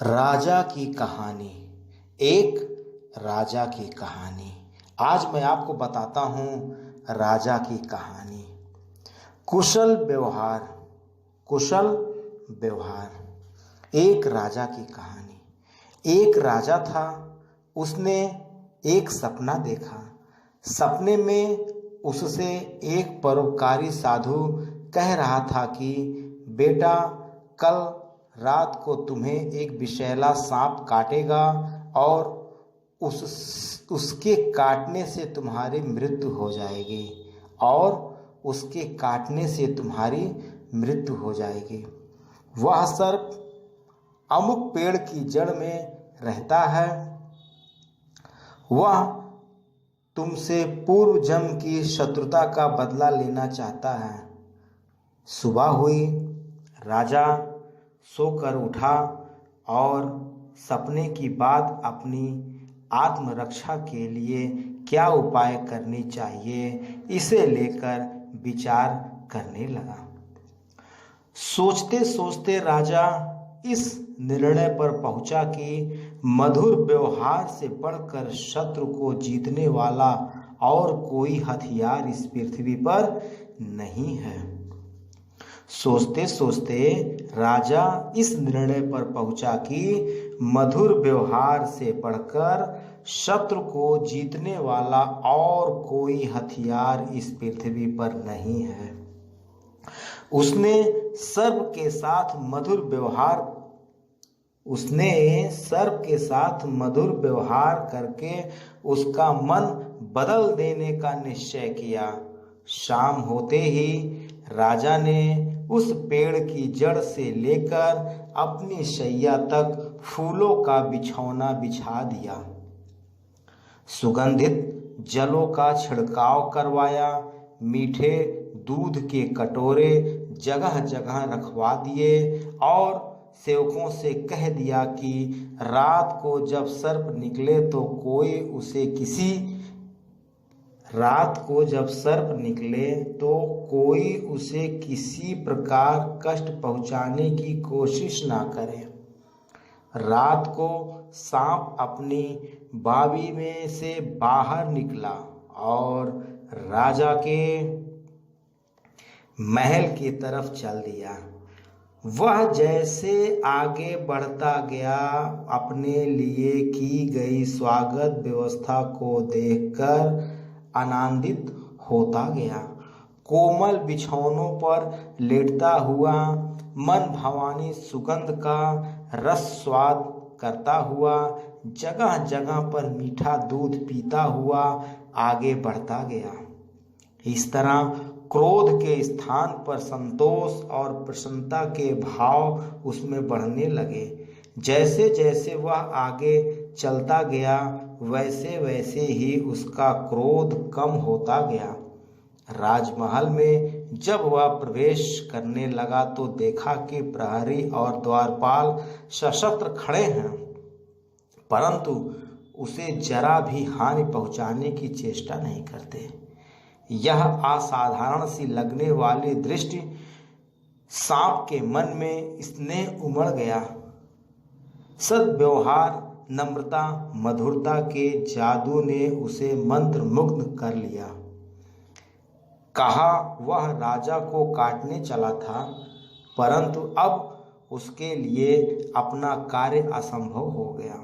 राजा की कहानी। एक राजा की कहानी। आज मैं आपको बताता हूँ राजा की कहानी। कुशल व्यवहार। कुशल व्यवहार। एक राजा की कहानी। एक राजा था, उसने एक सपना देखा। सपने में उससे एक परोपकारी साधु कह रहा था कि बेटा, कल रात को तुम्हें एक विषैला सांप काटेगा और उसके काटने से तुम्हारी मृत्यु हो जाएगी और उसके काटने से तुम्हारी मृत्यु हो जाएगी। वह सर्प अमुक पेड़ की जड़ में रहता है। वह तुमसे पूर्व जन्म की शत्रुता का बदला लेना चाहता है। सुबह हुई, राजा सोकर उठा और सपने की बात अपनी आत्मरक्षा के लिए क्या उपाय करनी चाहिए, इसे लेकर विचार करने लगा। सोचते सोचते राजा इस निर्णय पर पहुंचा कि मधुर व्यवहार से बढ़कर शत्रु को जीतने वाला और कोई हथियार इस पृथ्वी पर नहीं है। सोचते सोचते राजा इस निर्णय पर पहुंचा कि मधुर व्यवहार से बढ़कर शत्रु को जीतने वाला और कोई हथियार इस पृथ्वी पर नहीं है। उसने सर्प के साथ मधुर व्यवहार करके उसका मन बदल देने का निश्चय किया। शाम होते ही राजा ने उस पेड़ की जड़ से लेकर अपनी शैया तक फूलों का बिछौना बिछा दिया। सुगंधित जलों का छिड़काव करवाया। मीठे दूध के कटोरे जगह जगह रखवा दिए और सेवकों से कह दिया कि रात को जब सर्प निकले तो कोई उसे किसी प्रकार कष्ट पहुंचाने की कोशिश ना करे। रात को सांप अपनी बावी में से बाहर निकला और राजा के महल की तरफ चल दिया। वह जैसे आगे बढ़ता गया, अपने लिए की गई स्वागत व्यवस्था को देखकर आनंदित होता गया। कोमल बिछौनों पर लेटता हुआ, मन भावनी सुगंध का रस स्वाद करता हुआ, जगह जगह पर मीठा दूध पीता हुआ आगे बढ़ता गया। इस तरह क्रोध के स्थान पर संतोष और प्रसन्नता के भाव उसमें बढ़ने लगे। जैसे जैसे वह आगे चलता गया, वैसे वैसे ही उसका क्रोध कम होता गया। राजमहल में जब वह प्रवेश करने लगा तो देखा कि प्रहरी और द्वारपाल सशस्त्र खड़े हैं, परंतु उसे जरा भी हानि पहुंचाने की चेष्टा नहीं करते। यह असाधारण सी लगने वाली दृष्टि सांप के मन में स्नेह उमड़ गया। सद्व्यवहार, नम्रता, मधुरता के जादू ने उसे मंत्र मुग्ध कर लिया। कहा वह राजा को काटने चला था, परंतु अब उसके लिए अपना कार्य असंभव हो गया।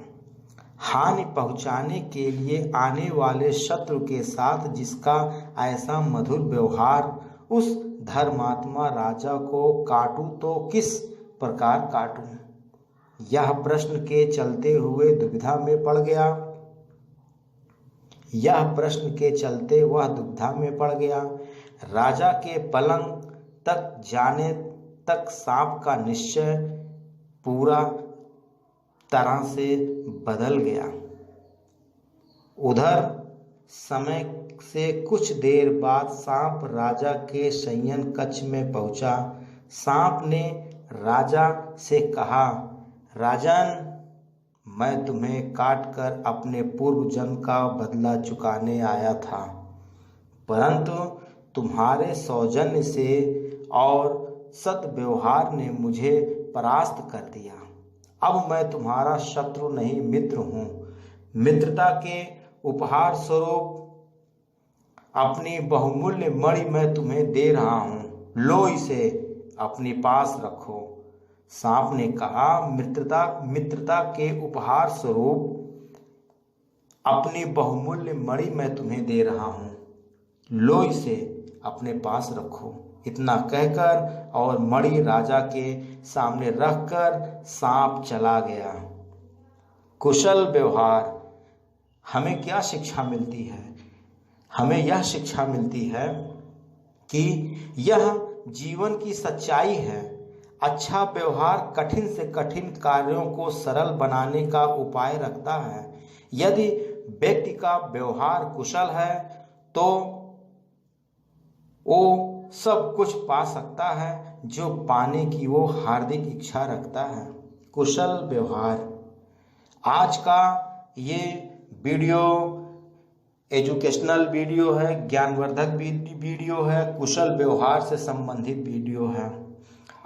हानि पहुंचाने के लिए आने वाले शत्रु के साथ जिसका ऐसा मधुर व्यवहार, उस धर्मात्मा राजा को काटूं तो किस प्रकार काटूं? यह प्रश्न के चलते वह दुविधा में पड़ गया। राजा के पलंग तक जाने तक सांप का निश्चय पूरा तरह से बदल गया। उधर समय से कुछ देर बाद सांप राजा के शयन कक्ष में पहुंचा। सांप ने राजा से कहा, राजन, मैं तुम्हें काटकर अपने पूर्व जन्म का बदला चुकाने आया था, परंतु तुम्हारे सौजन्य से और सद्व्यवहार ने मुझे परास्त कर दिया। अब मैं तुम्हारा शत्रु नहीं मित्र हूं। मित्रता के उपहार स्वरूप अपनी बहुमूल्य मणि मैं तुम्हें दे रहा हूं, लो इसे अपने पास रखो। सांप ने कहा, मित्रता के उपहार स्वरूप अपनी बहुमूल्य मणि मैं तुम्हें दे रहा हूं, लो इसे अपने पास रखो। इतना कहकर और मणि राजा के सामने रखकर सांप चला गया। कुशल व्यवहार हमें क्या शिक्षा मिलती है? हमें यह शिक्षा मिलती है कि यह जीवन की सच्चाई है। अच्छा व्यवहार कठिन से कठिन कार्यों को सरल बनाने का उपाय रखता है। यदि व्यक्ति का व्यवहार कुशल है तो वो सब कुछ पा सकता है जो पाने की वो हार्दिक इच्छा रखता है। कुशल व्यवहार। आज का ये वीडियो एजुकेशनल वीडियो है, ज्ञानवर्धक वीडियो है, कुशल व्यवहार से संबंधित वीडियो है।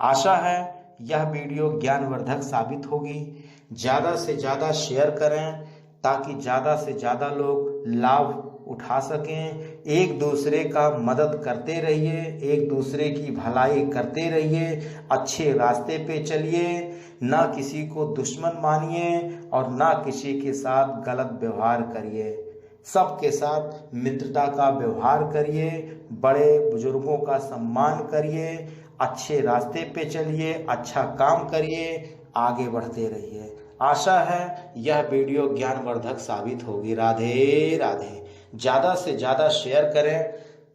आशा है यह वीडियो ज्ञानवर्धक साबित होगी। ज़्यादा से ज़्यादा शेयर करें ताकि ज़्यादा से ज़्यादा लोग लाभ उठा सकें। एक दूसरे का मदद करते रहिए, एक दूसरे की भलाई करते रहिए, अच्छे रास्ते पे चलिए, ना किसी को दुश्मन मानिए और ना किसी के साथ गलत व्यवहार करिए। सबके साथ मित्रता का व्यवहार करिए, बड़े बुजुर्गों का सम्मान करिए, अच्छे रास्ते पे चलिए, अच्छा काम करिए, आगे बढ़ते रहिए। आशा है यह वीडियो ज्ञानवर्धक साबित होगी। राधे राधे। ज़्यादा से ज़्यादा शेयर करें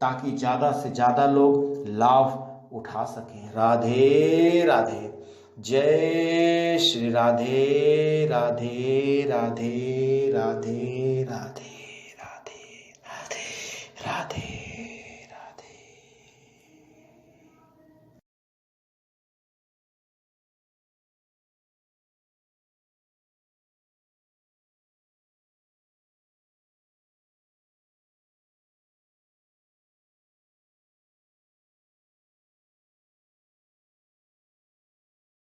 ताकि ज़्यादा से ज़्यादा लोग लाभ उठा सकें। राधे राधे। जय श्री राधे राधे राधे राधे राधे।